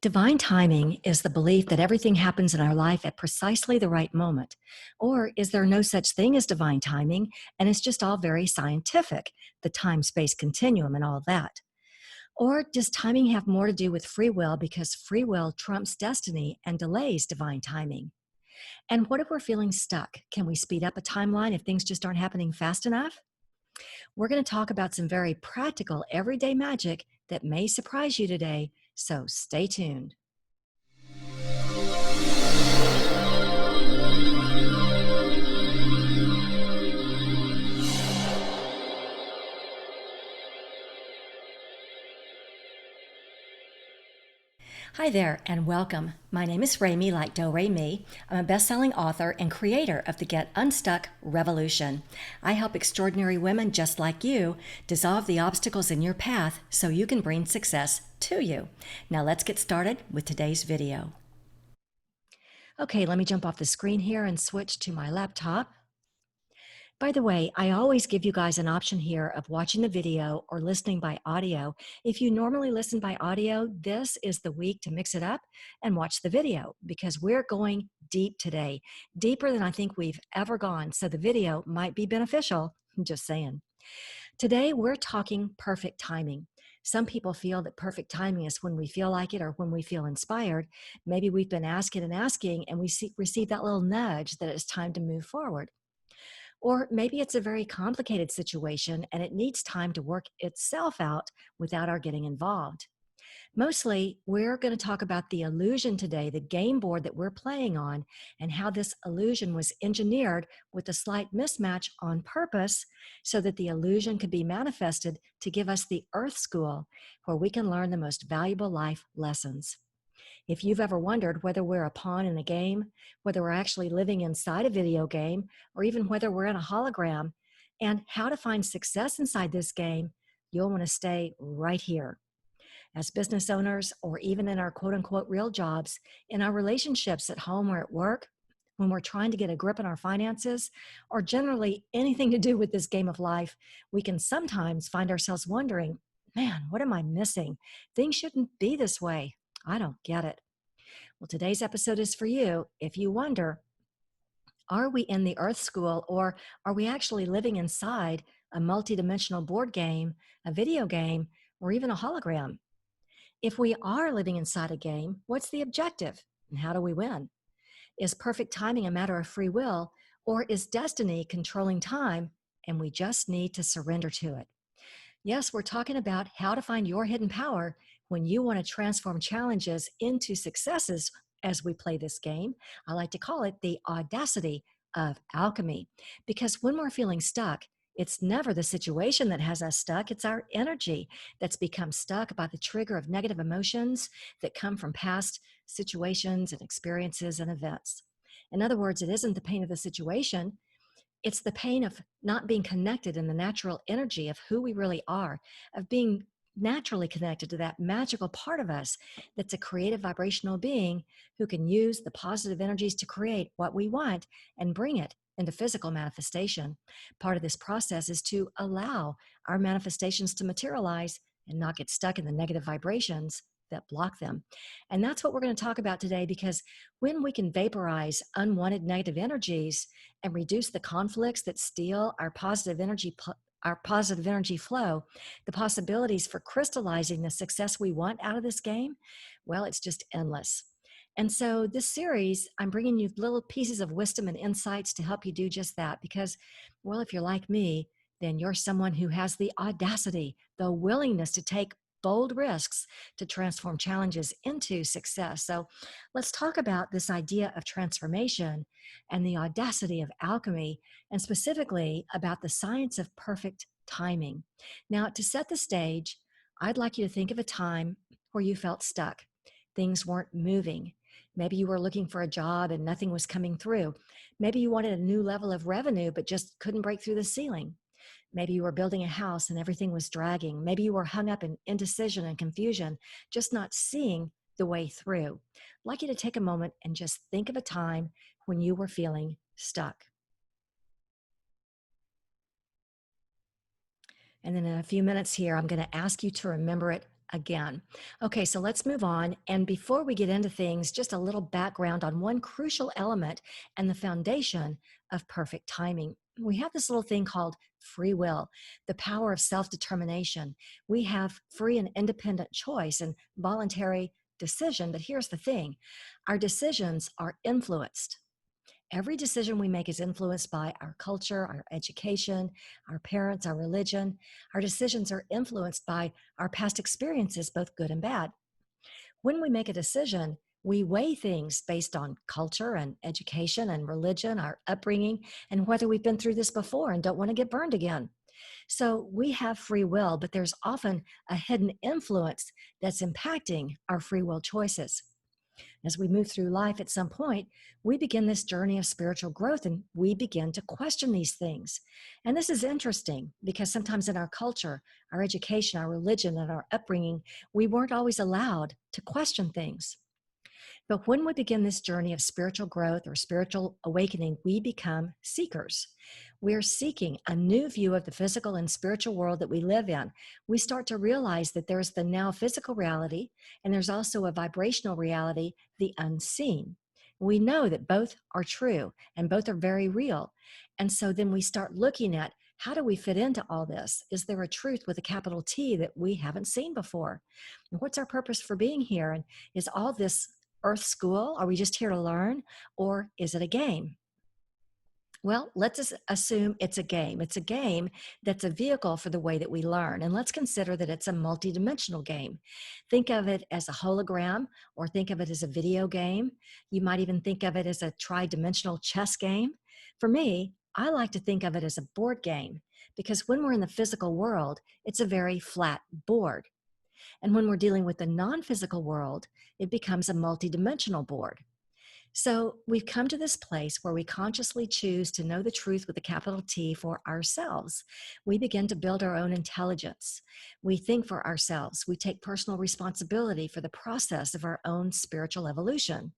Divine timing is the belief that everything happens in our life at precisely the right moment. Or is there no such thing as divine timing and it's just all very scientific, the time space continuum and all that? Or does timing have more to do with free will because free will trumps destiny and delays divine timing? And what if we're feeling stuck? Can we speed up a timeline if things just aren't happening fast enough? We're going to talk about some very practical everyday magic that may surprise you today, so stay tuned. Hi there, and welcome. My name is Rami, like Do Re Mi. I'm a best-selling author and creator of the Get Unstuck Revolution. I help extraordinary women just like you dissolve the obstacles in your path so you can bring success to you. Now let's get started with today's video. Okay, let me jump off the screen here and switch to my laptop. By the way, I always give you guys an option here of watching the video or listening by audio. If you normally listen by audio, this is the week to mix it up and watch the video because we're going deep today, deeper than I think we've ever gone. So the video might be beneficial. I'm just saying. Today, we're talking perfect timing. Some people feel that perfect timing is when we feel like it or when we feel inspired. Maybe we've been asking and asking, and we receive that little nudge that it's time to move forward. Or maybe it's a very complicated situation and it needs time to work itself out without our getting involved. Mostly, we're going to talk about the illusion today, the game board that we're playing on, and how this illusion was engineered with a slight mismatch on purpose so that the illusion could be manifested to give us the Earth School, where we can learn the most valuable life lessons. If you've ever wondered whether we're a pawn in a game, whether we're actually living inside a video game, or even whether we're in a hologram, and how to find success inside this game, you'll want to stay right here. As business owners, or even in our quote unquote real jobs, in our relationships at home or at work, when we're trying to get a grip on our finances, or generally anything to do with this game of life, we can sometimes find ourselves wondering, man, what am I missing? Things shouldn't be this way. I don't get it. Well, today's episode is for you. If you wonder, are we in the Earth School or are we actually living inside a multidimensional board game, a video game, or even a hologram? If we are living inside a game, what's the objective and how do we win? Is perfect timing a matter of free will or is destiny controlling time and we just need to surrender to it? Yes, we're talking about how to find your hidden power when you want to transform challenges into successes as we play this game. I like to call it the audacity of alchemy. Because when we're feeling stuck, it's never the situation that has us stuck. It's our energy that's become stuck by the trigger of negative emotions that come from past situations and experiences and events. In other words, it isn't the pain of the situation, it's the pain of not being connected in the natural energy of who we really are, of being naturally connected to that magical part of us that's a creative vibrational being who can use the positive energies to create what we want and bring it into physical manifestation. Part of this process is to allow our manifestations to materialize and not get stuck in the negative vibrations that block them. And that's what we're going to talk about today, because when we can vaporize unwanted negative energies and reduce the conflicts that steal our positive energy flow, the possibilities for crystallizing the success we want out of this game, well, it's just endless. And so this series, I'm bringing you little pieces of wisdom and insights to help you do just that. Because, well, if you're like me, then you're someone who has the audacity, the willingness to take bold risks to transform challenges into success. So let's talk about this idea of transformation and the audacity of alchemy, and specifically about the science of perfect timing. Now, to set the stage, I'd like you to think of a time where you felt stuck. Things weren't moving. Maybe you were looking for a job and nothing was coming through. Maybe you wanted a new level of revenue but just couldn't break through the ceiling. Maybe you were building a house and everything was dragging. Maybe you were hung up in indecision and confusion, just not seeing the way through. I'd like you to take a moment and just think of a time when you were feeling stuck. And then in a few minutes here, I'm going to ask you to remember it again. Okay, so let's move on. And before we get into things, just a little background on one crucial element and the foundation of perfect timing. We have this little thing called free will, the power of self determination. We have free and independent choice and voluntary decision. But here's the thing, our decisions are influenced. Every decision we make is influenced by our culture, our education, our parents, our religion. Our decisions are influenced by our past experiences, both good and bad. When we make a decision, we weigh things based on culture and education and religion, our upbringing, and whether we've been through this before and don't want to get burned again. So we have free will, but there's often a hidden influence that's impacting our free will choices. As we move through life, at some point, we begin this journey of spiritual growth and we begin to question these things. And this is interesting because sometimes in our culture, our education, our religion, and our upbringing, we weren't always allowed to question things. But when we begin this journey of spiritual growth or spiritual awakening, we become seekers. We're seeking a new view of the physical and spiritual world that we live in. We start to realize that there's the now physical reality, and there's also a vibrational reality, the unseen. We know that both are true and both are very real. And so then we start looking at, how do we fit into all this? Is there a truth with a capital T that we haven't seen before? And what's our purpose for being here? And is all this Earth school? Are we just here to learn? Or is it a game? Well, let's assume it's a game. It's a game that's a vehicle for the way that we learn. And let's consider that it's a multidimensional game. Think of it as a hologram, or think of it as a video game. You might even think of it as a tri-dimensional chess game. For me, I like to think of it as a board game because when we're in the physical world, it's a very flat board. And when we're dealing with the non-physical world, it becomes a multidimensional board. So we've come to this place where we consciously choose to know the truth with a capital T for ourselves. We begin to build our own intelligence. We think for ourselves. We take personal responsibility for the process of our own spiritual evolution.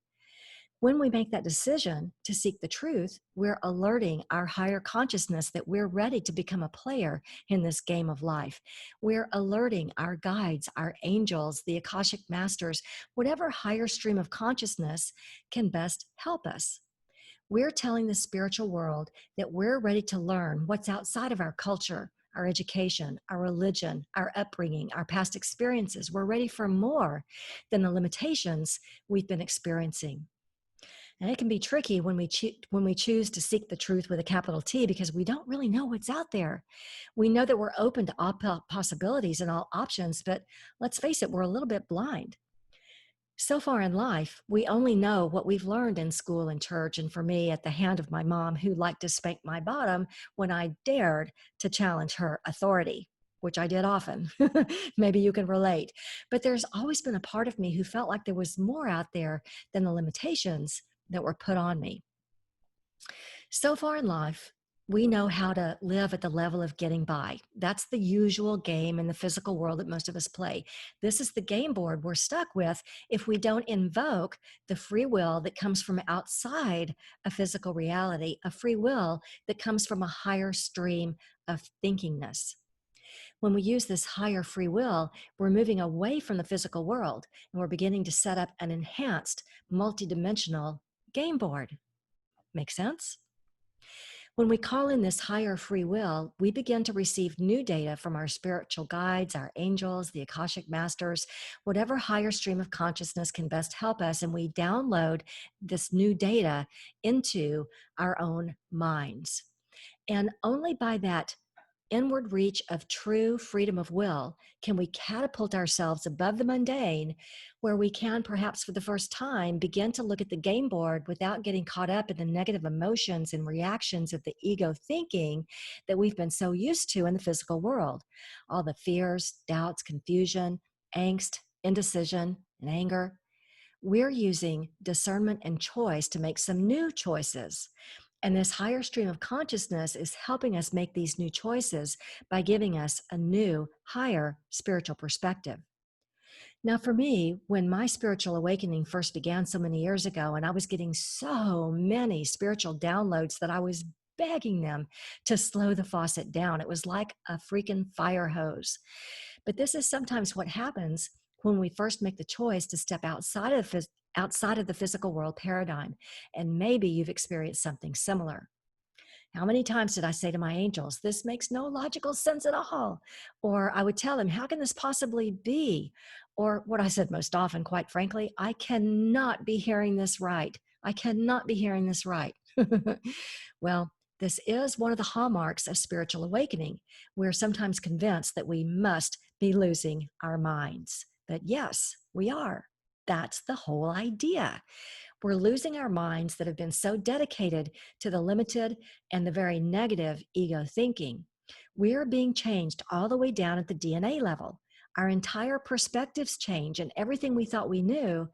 When we make that decision to seek the truth, we're alerting our higher consciousness that we're ready to become a player in this game of life. We're alerting our guides, our angels, the Akashic masters, whatever higher stream of consciousness can best help us. We're telling the spiritual world that we're ready to learn what's outside of our culture, our education, our religion, our upbringing, our past experiences. We're ready for more than the limitations we've been experiencing. And it can be tricky when we choose to seek the truth with a capital T because we don't really know what's out there. We know that we're open to all possibilities and all options, but let's face it, we're a little bit blind. So far in life, we only know what we've learned in school and church, and for me, at the hand of my mom, who liked to spank my bottom when I dared to challenge her authority, which I did often. Maybe you can relate. But there's always been a part of me who felt like there was more out there than the limitations that were put on me. So far in life, we know how to live at the level of getting by. That's the usual game in the physical world that most of us play. This is the game board we're stuck with if we don't invoke the free will that comes from outside a physical reality, a free will that comes from a higher stream of thinkingness. When we use this higher free will, we're moving away from the physical world and we're beginning to set up an enhanced, multidimensional game board. Make sense? When we call in this higher free will, we begin to receive new data from our spiritual guides, our angels, the Akashic masters, whatever higher stream of consciousness can best help us. And we download this new data into our own minds. And only by that inward reach of true freedom of will can we catapult ourselves above the mundane, where we can perhaps for the first time begin to look at the game board without getting caught up in the negative emotions and reactions of the ego thinking that we've been so used to in the physical world. All the fears, doubts, confusion, angst, indecision, and anger. We're using discernment and choice to make some new choices. And this higher stream of consciousness is helping us make these new choices by giving us a new, higher spiritual perspective. Now, for me, when my spiritual awakening first began so many years ago, and I was getting so many spiritual downloads that I was begging them to slow the faucet down, it was like a freaking fire hose. But this is sometimes what happens when we first make the choice to step outside of the physical world paradigm. And maybe you've experienced something similar. How many times did I say to my angels, this makes no logical sense at all? Or I would tell them, how can this possibly be? Or what I said most often, quite frankly, I cannot be hearing this right. I cannot be hearing this right. Well, this is one of the hallmarks of spiritual awakening. We're sometimes convinced that we must be losing our minds. But yes, we are. That's the whole idea. We're losing our minds that have been so dedicated to the limited and the very negative ego thinking. We're being changed all the way down at the DNA level. Our entire perspectives change, and everything we thought we knew,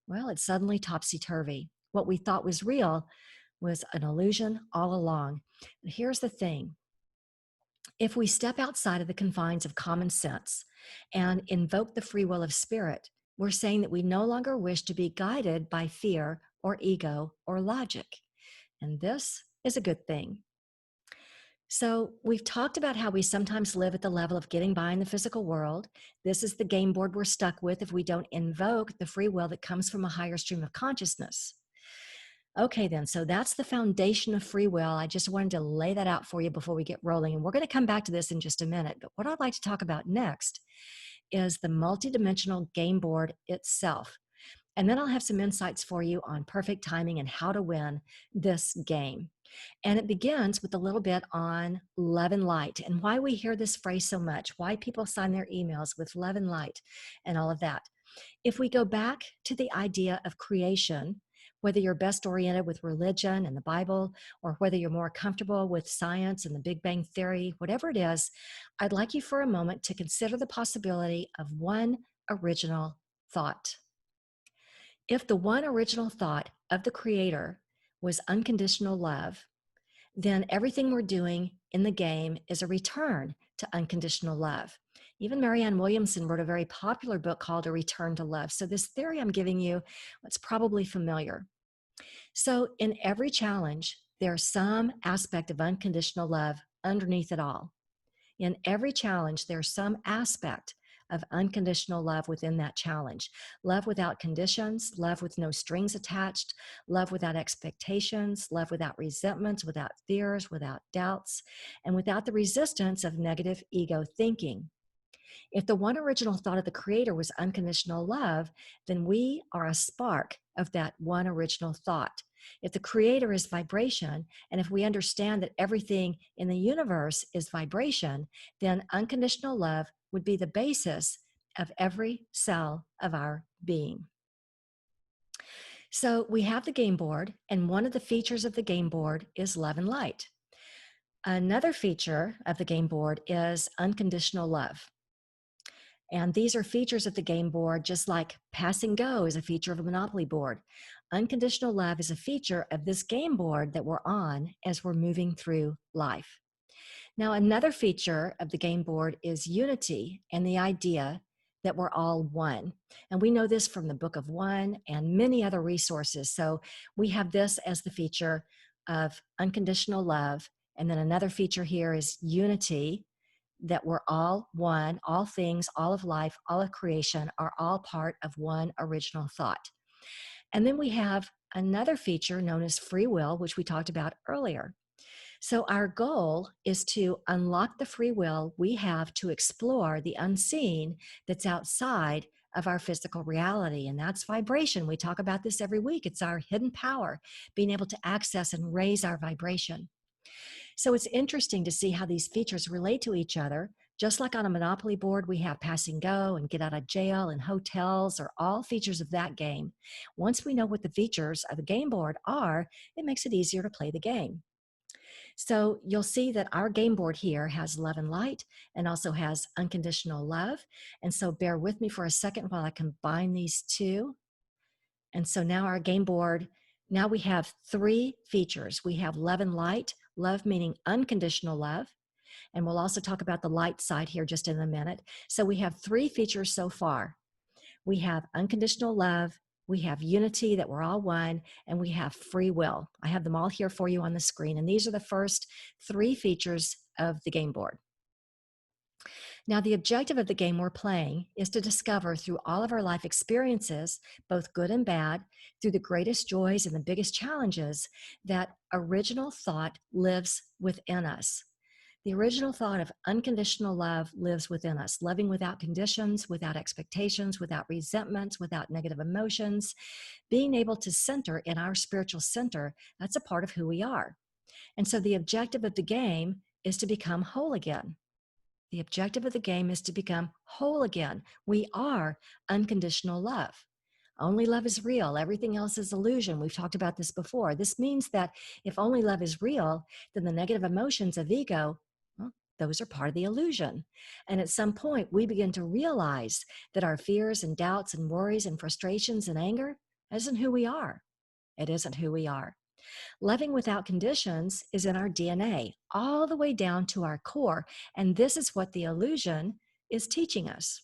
well, it's suddenly topsy-turvy. What we thought was real was an illusion all along. And here's the thing. If we step outside of the confines of common sense and invoke the free will of spirit, we're saying that we no longer wish to be guided by fear or ego or logic. And this is a good thing. So, we've talked about how we sometimes live at the level of getting by in the physical world. This is the game board we're stuck with if we don't invoke the free will that comes from a higher stream of consciousness. Okay, then, so that's the foundation of free will. I just wanted to lay that out for you before we get rolling. And we're going to come back to this in just a minute. But what I'd like to talk about next is the multidimensional game board itself. And then I'll have some insights for you on perfect timing and how to win this game. And it begins with a little bit on love and light and why we hear this phrase so much, why people sign their emails with love and light and all of that. If we go back to the idea of creation, whether you're best oriented with religion and the Bible, or whether you're more comfortable with science and the Big Bang Theory, whatever it is, I'd like you for a moment to consider the possibility of one original thought. If the one original thought of the Creator was unconditional love, then everything we're doing in the game is a return to unconditional love. Even Marianne Williamson wrote a very popular book called A Return to Love. So this theory I'm giving you, it's probably familiar. So in every challenge, there's some aspect of unconditional love underneath it all. In every challenge, there's some aspect of unconditional love within that challenge. Love without conditions, love with no strings attached, love without expectations, love without resentments, without fears, without doubts, and without the resistance of negative ego thinking. If the one original thought of the Creator was unconditional love, then we are a spark of that one original thought. If the Creator is vibration, and if we understand that everything in the universe is vibration, then unconditional love would be the basis of every cell of our being. So we have the game board, and one of the features of the game board is love and light. Another feature of the game board is unconditional love. And these are features of the game board, just like pass and go is a feature of a Monopoly board. Unconditional love is a feature of this game board that we're on as we're moving through life. Now, another feature of the game board is unity and the idea that we're all one. And we know this from the Book of One and many other resources. So we have this as the feature of unconditional love. And then another feature here is unity, that we're all one, all things, all of life, all of creation are all part of one original thought. And then we have another feature known as free will, which we talked about earlier. So our goal is to unlock the free will we have to explore the unseen that's outside of our physical reality, and that's vibration. We talk about this every week. It's our hidden power, being able to access and raise our vibration. So it's interesting to see how these features relate to each other. Just like on a Monopoly board, we have pass and go and get out of jail and hotels are all features of that game. Once we know what the features of the game board are, it makes it easier to play the game. So you'll see that our game board here has love and light and also has unconditional love. And so bear with me for a second while I combine these two. And so now our game board, now we have three features. We have love and light, love meaning unconditional love. And we'll also talk about the light side here just in a minute. So we have three features so far. We have unconditional love, we have unity, that we're all one, and we have free will. I have them all here for you on the screen. And these are the first three features of the game board. Now, the objective of the game we're playing is to discover through all of our life experiences, both good and bad, through the greatest joys and the biggest challenges, that original thought lives within us. The original thought of unconditional love lives within us, loving without conditions, without expectations, without resentments, without negative emotions, being able to center in our spiritual center. That's a part of who we are. And so the objective of the game is to become whole again. The objective of the game is to become whole again. We are unconditional love. Only love is real. Everything else is illusion. We've talked about this before. This means that if only love is real, then the negative emotions of ego, well, those are part of the illusion. And at some point, we begin to realize that our fears and doubts and worries and frustrations and anger isn't who we are. It isn't who we are. Loving without conditions is in our DNA, all the way down to our core. And this is what the illusion is teaching us.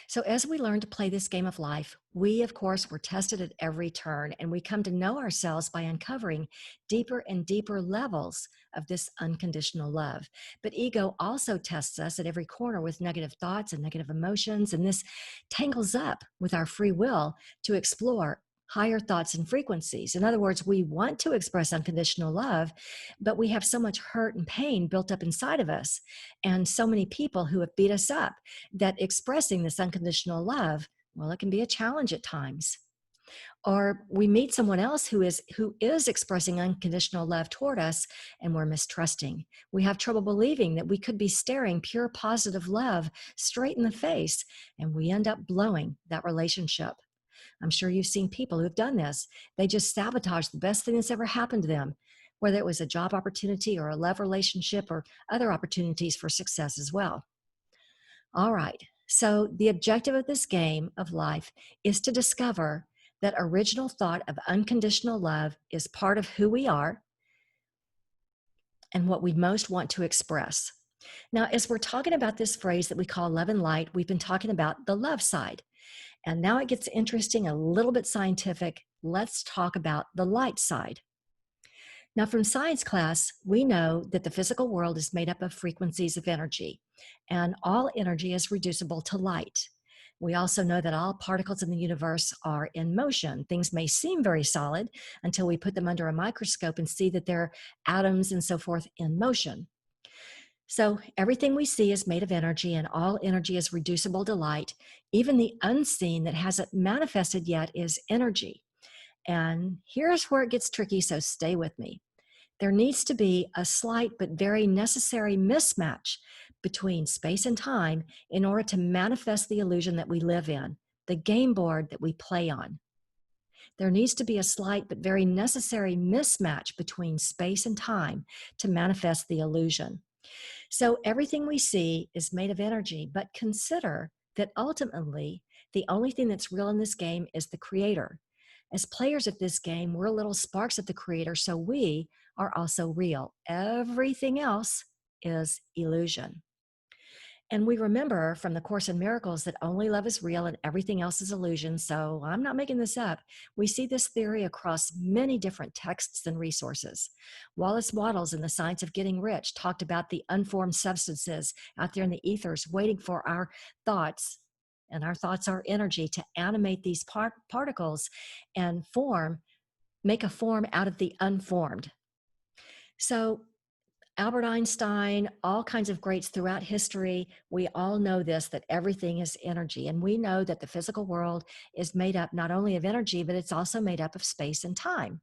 So, as we learn to play this game of life, we, of course, were tested at every turn, and we come to know ourselves by uncovering deeper and deeper levels of this unconditional love. But ego also tests us at every corner with negative thoughts and negative emotions, and this tangles up with our free will to explore higher thoughts and frequencies. In other words, we want to express unconditional love, but we have so much hurt and pain built up inside of us, and so many people who have beat us up that expressing this unconditional love, well, it can be a challenge at times. Or we meet someone else who is expressing unconditional love toward us, and we're mistrusting. We have trouble believing that we could be staring pure positive love straight in the face, and we end up blowing that relationship. I'm sure you've seen people who've done this. They just sabotage the best thing that's ever happened to them, whether it was a job opportunity or a love relationship or other opportunities for success as well. All right. So, the objective of this game of life is to discover that original thought of unconditional love is part of who we are and what we most want to express. Now, as we're talking about this phrase that we call love and light, we've been talking about the love side. And now it gets interesting, a little bit scientific. Let's talk about the light side. Now, from science class, we know that the physical world is made up of frequencies of energy, and all energy is reducible to light. We also know that all particles in the universe are in motion. Things may seem very solid until we put them under a microscope and see that they're atoms and so forth in motion. So everything we see is made of energy, and all energy is reducible to light. Even the unseen that hasn't manifested yet is energy. And here's where it gets tricky, so stay with me. There needs to be a slight but very necessary mismatch between space and time in order to manifest the illusion that we live in, the game board that we play on. There needs to be a slight but very necessary mismatch between space and time to manifest the illusion. So everything we see is made of energy, but consider that ultimately the only thing that's real in this game is the creator. As players of this game, we're little sparks of the creator, so we are also real. Everything else is illusion. And we remember from the Course in Miracles that only love is real and everything else is illusion. So I'm not making this up. We see this theory across many different texts and resources. Wallace Wattles in The Science of Getting Rich talked about the unformed substances out there in the ethers waiting for our thoughts. And our thoughts are energy to animate these particles and make a form out of the unformed. So Albert Einstein, all kinds of greats throughout history, we all know this, that everything is energy. And we know that the physical world is made up not only of energy, but it's also made up of space and time.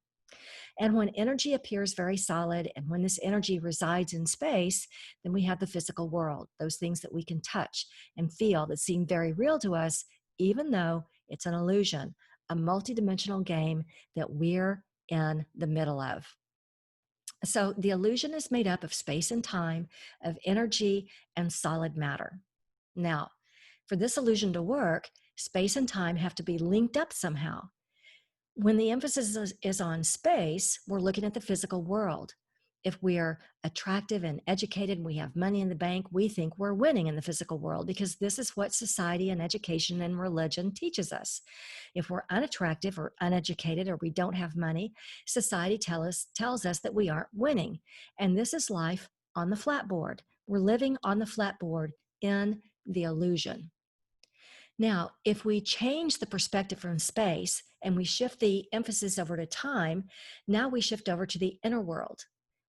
And when energy appears very solid, and when this energy resides in space, then we have the physical world, those things that we can touch and feel that seem very real to us, even though it's an illusion, a multidimensional game that we're in the middle of. So the illusion is made up of space and time, of energy and solid matter. Now, for this illusion to work, space and time have to be linked up somehow. When the emphasis is on space, we're looking at the physical world. If we're attractive and educated and we have money in the bank, we think we're winning in the physical world because this is what society and education and religion teaches us. If we're unattractive or uneducated or we don't have money, society tells us that we aren't winning. And this is life on the flat board. We're living on the flat board in the illusion. Now, if we change the perspective from space and we shift the emphasis over to time, now we shift over to the inner world.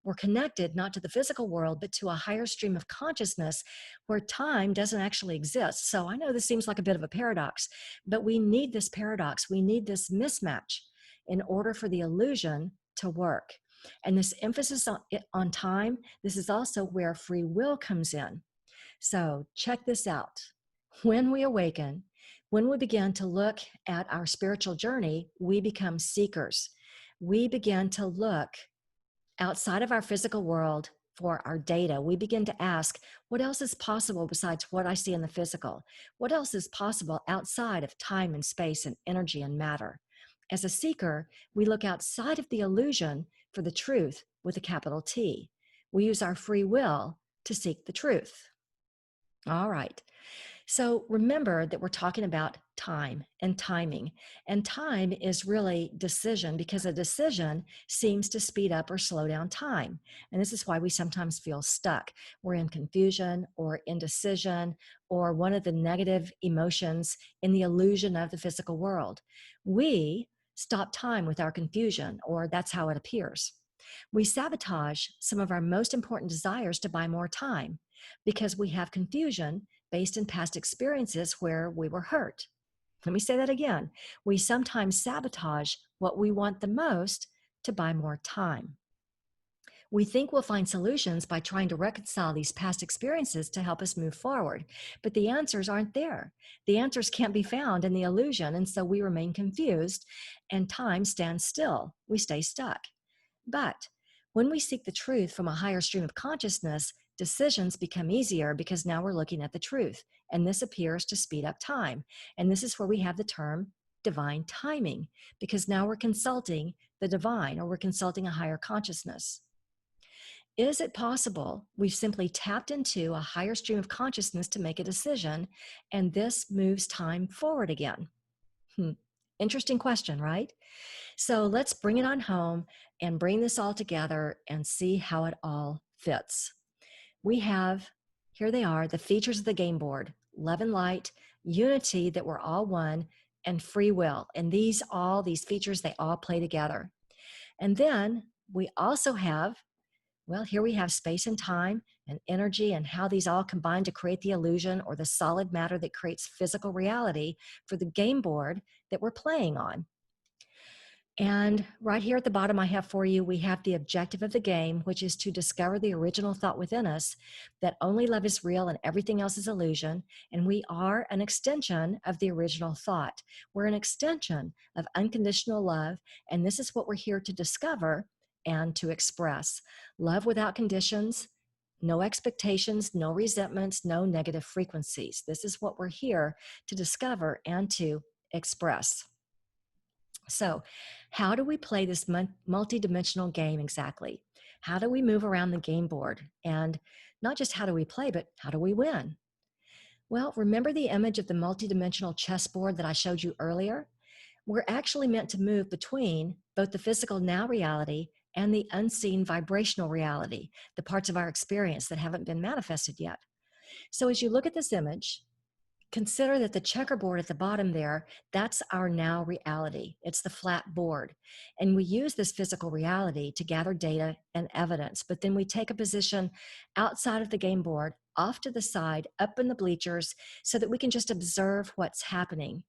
We're connected not to the physical world, but to a higher stream of consciousness where time doesn't actually exist. So I know this seems like a bit of a paradox, but we need this paradox. We need this mismatch in order for the illusion to work. And this emphasis on time, this is also where free will comes in. So check this out. When we awaken, when we begin to look at our spiritual journey, we become seekers. We begin to look outside of our physical world for our data. We begin to ask, what else is possible besides what I see in the physical? What else is possible outside of time and space and energy and matter? As a seeker, we look outside of the illusion for the truth with a capital T. We use our free will to seek the truth. All right. So remember that we're talking about time and timing. And time is really decision, because a decision seems to speed up or slow down time. And this is why we sometimes feel stuck. We're in confusion or indecision or one of the negative emotions in the illusion of the physical world. We stop time with our confusion, or that's how it appears. We sabotage some of our most important desires to buy more time because we have confusion based in past experiences where we were hurt. Let me say that again. We sometimes sabotage what we want the most to buy more time. We think we'll find solutions by trying to reconcile these past experiences to help us move forward, but the answers aren't there. The answers can't be found in the illusion, and so we remain confused, and time stands still. We stay stuck. But when we seek the truth from a higher stream of consciousness, decisions become easier because now we're looking at the truth, and this appears to speed up time. And this is where we have the term divine timing, because now we're consulting the divine, or we're consulting a higher consciousness. Is it possible we've simply tapped into a higher stream of consciousness to make a decision, and this moves time forward again? Interesting question, right? So let's bring it on home and bring this all together and see how it all fits. We have, here they are, the features of the game board: love and light, unity, that we're all one, and free will. And these features, they all play together. And then we also have, well, here we have space and time and energy, and how these all combine to create the illusion or the solid matter that creates physical reality for the game board that we're playing on. And right here at the bottom, I have for you, we have the objective of the game, which is to discover the original thought within us that only love is real and everything else is illusion. And we are an extension of the original thought. We're an extension of unconditional love. And this is what we're here to discover and to express. Love without conditions, no expectations, no resentments, no negative frequencies. This is what we're here to discover and to express. So, how do we play this multi-dimensional game exactly? How do we move around the game board? And not just how do we play, but how do we win? Well, remember the image of the multi-dimensional chessboard that I showed you earlier? We're actually meant to move between both the physical now reality and the unseen vibrational reality, the parts of our experience that haven't been manifested yet. So as you look at this image, consider that the checkerboard at the bottom there, that's our now reality. It's the flat board. And we use this physical reality to gather data and evidence, but then we take a position outside of the game board, off to the side, up in the bleachers, so that we can just observe what's happening.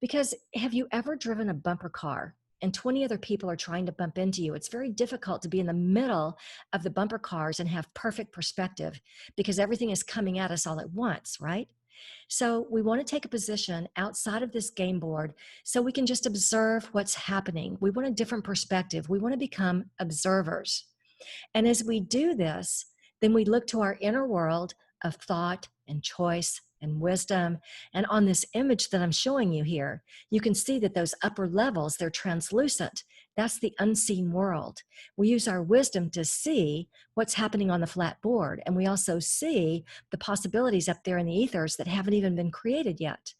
Because have you ever driven a bumper car and 20 other people are trying to bump into you? It's very difficult to be in the middle of the bumper cars and have perfect perspective, because everything is coming at us all at once, right? So we want to take a position outside of this game board so we can just observe what's happening. We want a different perspective. We want to become observers. And as we do this, then we look to our inner world of thought and choice and wisdom. And on this image that I'm showing you here, you can see that those upper levels, they're translucent. That's the unseen world. We use our wisdom to see what's happening on the flat board. And we also see the possibilities up there in the ethers that haven't even been created yet.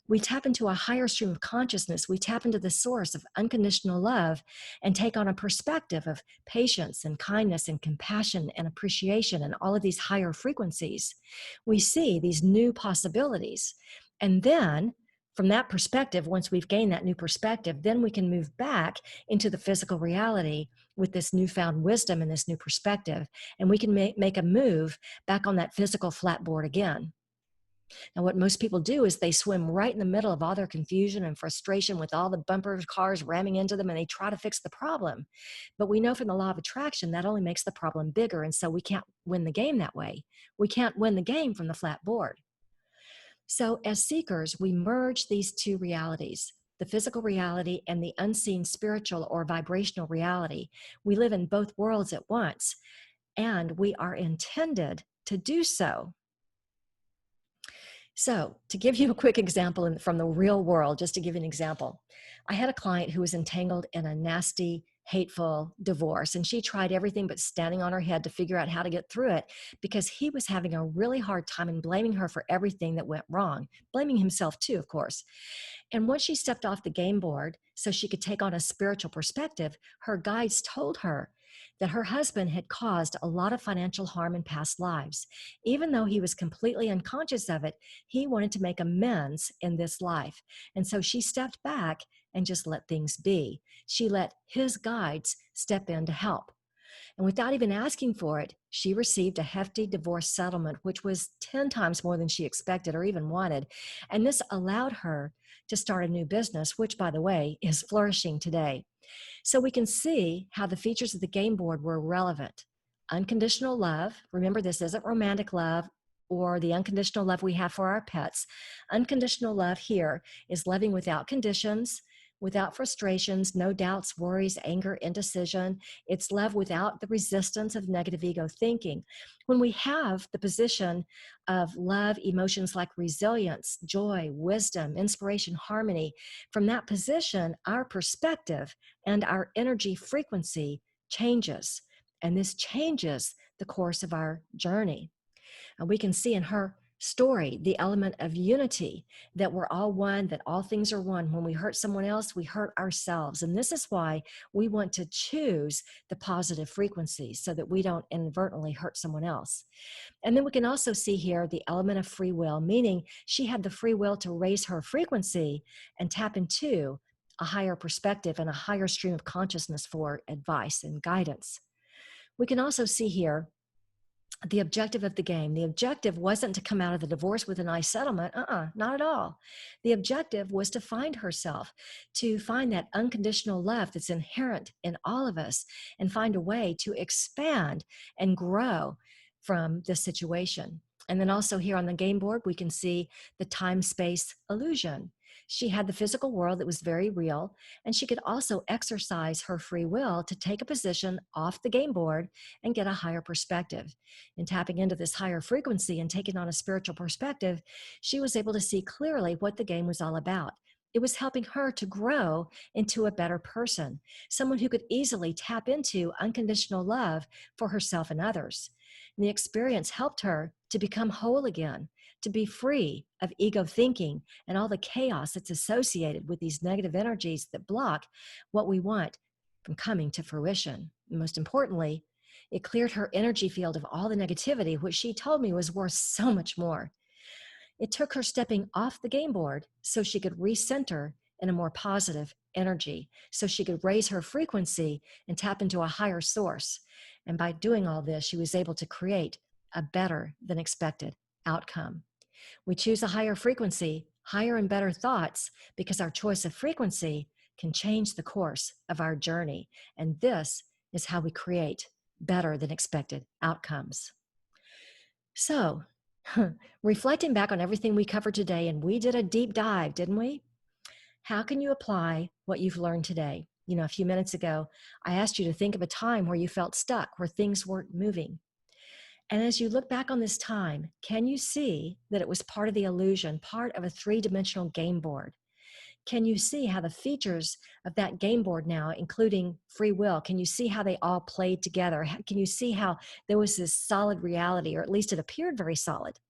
We tap into a higher stream of consciousness. We tap into the source of unconditional love and take on a perspective of patience and kindness and compassion and appreciation and all of these higher frequencies. We see these new possibilities. And then from that perspective, once we've gained that new perspective, then we can move back into the physical reality with this newfound wisdom and this new perspective. And we can make a move back on that physical flat board again. Now, what most people do is they swim right in the middle of all their confusion and frustration with all the bumper cars ramming into them, and they try to fix the problem. But we know from the law of attraction that only makes the problem bigger. And so we can't win the game that way. We can't win the game from the flat board. So, as seekers, we merge these two realities, the physical reality and the unseen spiritual or vibrational reality. We live in both worlds at once, and we are intended to do so. So, to give you a quick example from the real world, just to give you an example, I had a client who was entangled in a nasty, hateful divorce, and she tried everything but standing on her head to figure out how to get through it because he was having a really hard time and blaming her for everything that went wrong, blaming himself too, of course. And once she stepped off the game board so she could take on a spiritual perspective, her guides told her that her husband had caused a lot of financial harm in past lives. Even though he was completely unconscious of it, he wanted to make amends in this life. And so she stepped back and just let things be. She let his guides step in to help. And without even asking for it, she received a hefty divorce settlement, which was 10 times more than she expected or even wanted. And this allowed her to start a new business, which, by the way, is flourishing today. So we can see how the features of the game board were relevant. Unconditional love. Remember, this isn't romantic love or the unconditional love we have for our pets. Unconditional love here is loving without conditions, without frustrations, no doubts, worries, anger, indecision. It's love without the resistance of negative ego thinking. When we have the position of love, emotions like resilience, joy, wisdom, inspiration, harmony, from that position, our perspective and our energy frequency changes. And this changes the course of our journey. And we can see in her story the element of unity, that we're all one, that all things are one. When we hurt someone else, we hurt ourselves. And this is why we want to choose the positive frequencies so that we don't inadvertently hurt someone else. And then we can also see here the element of free will, meaning she had the free will to raise her frequency and tap into a higher perspective and a higher stream of consciousness for advice and guidance. We can also see here the objective of the game. The objective wasn't to come out of the divorce with a nice settlement. Not at all. The objective was to find herself, to find that unconditional love that's inherent in all of us, and find a way to expand and grow from this situation. And then also here on the game board, we can see the time-space illusion. She had the physical world that was very real, and she could also exercise her free will to take a position off the game board and get a higher perspective. In tapping into this higher frequency and taking on a spiritual perspective, she was able to see clearly what the game was all about. It was helping her to grow into a better person, someone who could easily tap into unconditional love for herself and others. And the experience helped her to become whole again, to be free of ego thinking and all the chaos that's associated with these negative energies that block what we want from coming to fruition. And most importantly, it cleared her energy field of all the negativity, which she told me was worth so much more. It took her stepping off the game board so she could recenter in a more positive energy, so she could raise her frequency and tap into a higher source. And by doing all this, she was able to create a better than expected outcome. We choose a higher frequency, higher and better thoughts, because our choice of frequency can change the course of our journey. And this is how we create better than expected outcomes. So, reflecting back on everything we covered today, and we did a deep dive, didn't we? How can you apply what you've learned today? You know, a few minutes ago, I asked you to think of a time where you felt stuck, where things weren't moving. And as you look back on this time, can you see that it was part of the illusion, part of a three-dimensional game board? Can you see how the features of that game board now, including free will, can you see how they all played together? Can you see how there was this solid reality, or at least it appeared very solid?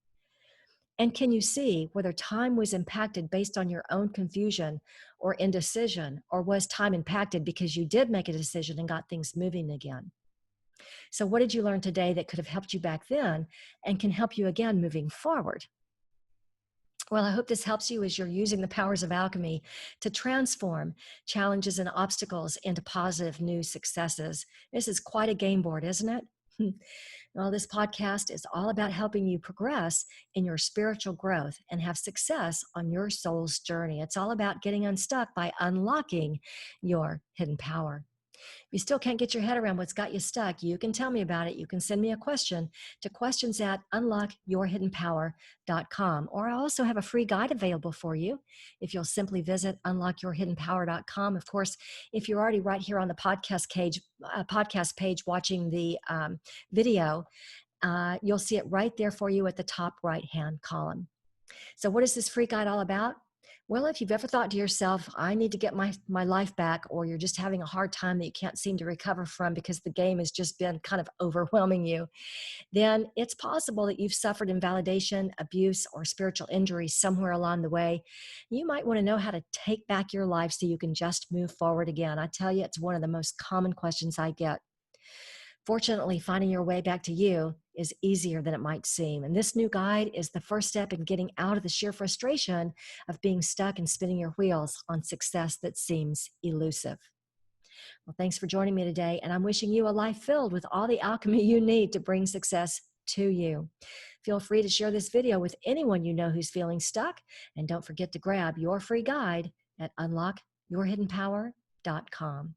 And can you see whether time was impacted based on your own confusion or indecision, or was time impacted because you did make a decision and got things moving again? So, what did you learn today that could have helped you back then and can help you again moving forward? Well, I hope this helps you as you're using the powers of alchemy to transform challenges and obstacles into positive new successes. This is quite a game board, isn't it? Well, this podcast is all about helping you progress in your spiritual growth and have success on your soul's journey. It's all about getting unstuck by unlocking your hidden power. If you still can't get your head around what's got you stuck, you can tell me about it. You can send me a question to questions@unlockyourhiddenpower.com. Or I also have a free guide available for you if you'll simply visit unlockyourhiddenpower.com. Of course, if you're already right here on the podcast page watching the video, you'll see it right there for you at the top right-hand column. So what is this free guide all about? Well, if you've ever thought to yourself, I need to get my life back, or you're just having a hard time that you can't seem to recover from because the game has just been kind of overwhelming you, then it's possible that you've suffered invalidation, abuse, or spiritual injury somewhere along the way. You might want to know how to take back your life so you can just move forward again. I tell you, it's one of the most common questions I get. Fortunately, finding your way back to you is easier than it might seem. And this new guide is the first step in getting out of the sheer frustration of being stuck and spinning your wheels on success that seems elusive. Well, thanks for joining me today. And I'm wishing you a life filled with all the alchemy you need to bring success to you. Feel free to share this video with anyone you know who's feeling stuck. And don't forget to grab your free guide at unlockyourhiddenpower.com.